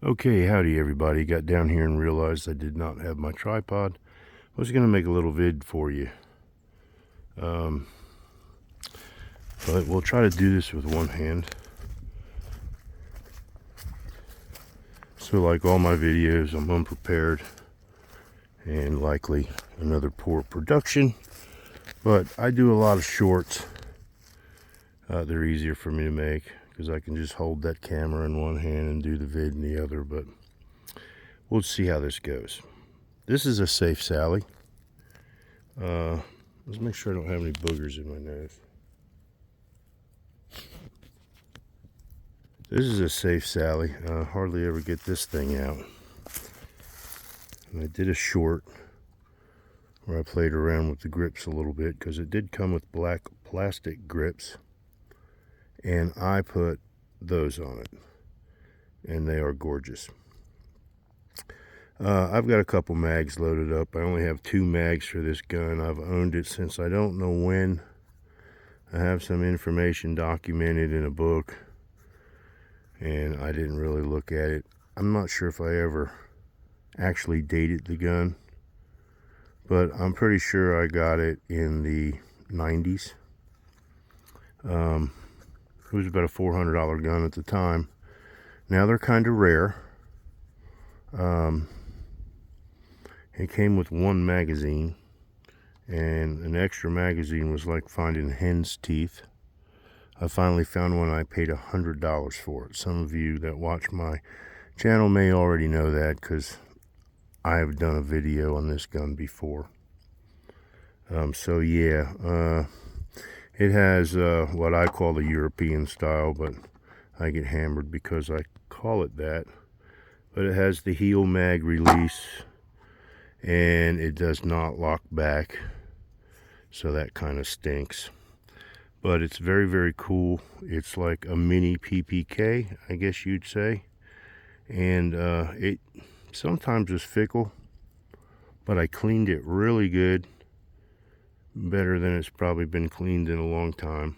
Okay, howdy everybody. Got down here and realized I did not have my tripod. I was going to make a little vid for you. But we'll try to do this with one hand. So like all my videos, I'm unprepared and likely another poor production. But I do a lot of shorts. They're easier for me to make because I can just hold that camera in one hand and do the vid in the other. But we'll see how this goes. This is a safe Sally. Let's make sure I don't have any boogers in my nose. This is a safe Sally. Hardly ever get this thing out. And I did a short where I played around with the grips a little bit because it did come with black plastic grips. And I put those on it. And they are gorgeous. I've got a couple mags loaded up. I only have 2 mags for this gun. I've owned it since I don't know when. I have some information documented in a book, and I didn't really look at it. I'm not sure if I ever actually dated the gun, but I'm pretty sure I got it in the 90s. It was about a $400 gun at the time. Now they're kind of rare. It came with 1 magazine, and an extra magazine was like finding hen's teeth. I finally found one. I paid $100 for it. Some of you that watch my channel may already know that because I have done a video on this gun before. So yeah, it has what I call the European style, but I get hammered because I call it that. But it has the heel mag release, and it does not lock back, so that kind of stinks. But it's very, very cool. It's like a mini PPK, I guess you'd say. And it sometimes is fickle, but I cleaned it really good. Better than it's probably been cleaned in a long time.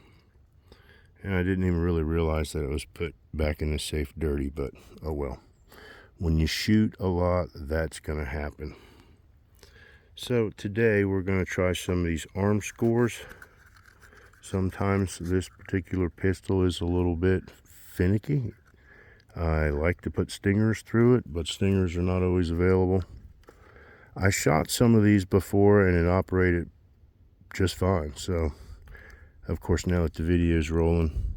And I didn't even really realize that it was put back in the safe dirty, but oh well. When you shoot a lot, that's going to happen. So today we're going to try some of these arm scores. Sometimes this particular pistol is a little bit finicky. I like to put stingers through it, but stingers are not always available. I shot some of these before and it operated just fine. So, of course, now that the video is rolling,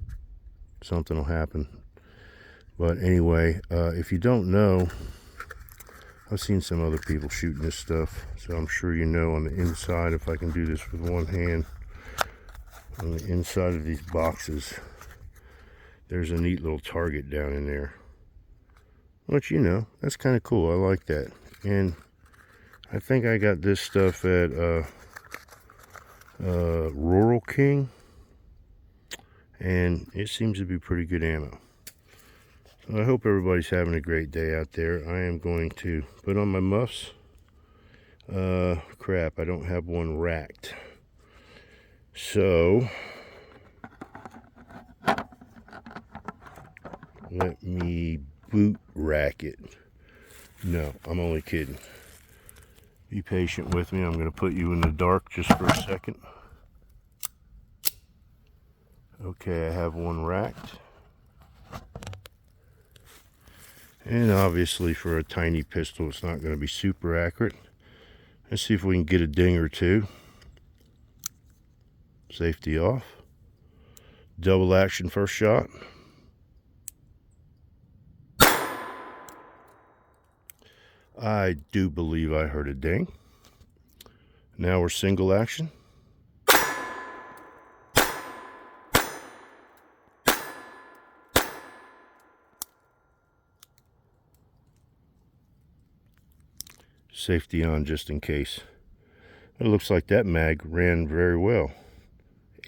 something will happen. But anyway, if you don't know, I've seen some other people shooting this stuff, so I'm sure you know on the inside, if I can do this with one hand, on the inside of these boxes, there's a neat little target down in there. Which, you know, that's kind of cool. I like that. And I think I got this stuff at Rural King, and it seems to be pretty good ammo. I hope everybody's having a great day out there. I am going to put on my muffs. Crap, I don't have one racked. So, let me boot rack it. No, I'm only kidding. Be patient with me. I'm going to put you in the dark just for a second. Okay, I have one racked. And obviously for a tiny pistol, it's not going to be super accurate. Let's see if we can get a ding or two. Safety off. Double action first shot. I do believe I heard a ding. Now we're single action. Safety on just in case. It looks like that mag ran very well.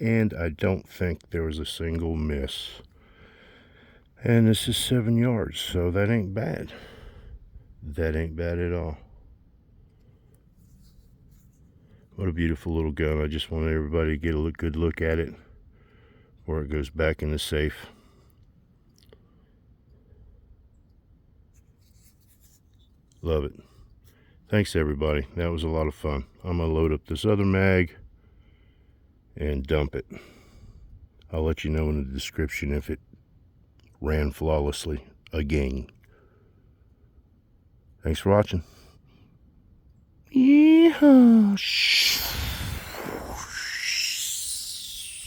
And I don't think there was a single miss. And this is 7 yards, so that ain't bad. That ain't bad at all. What a beautiful little gun. I just wanted everybody to get a good look at it before it goes back in the safe. Love it. Thanks, everybody. That was a lot of fun. I'm going to load up this other mag and dump it. I'll let you know in the description if it ran flawlessly again. Thanks for watching. Yeehaw.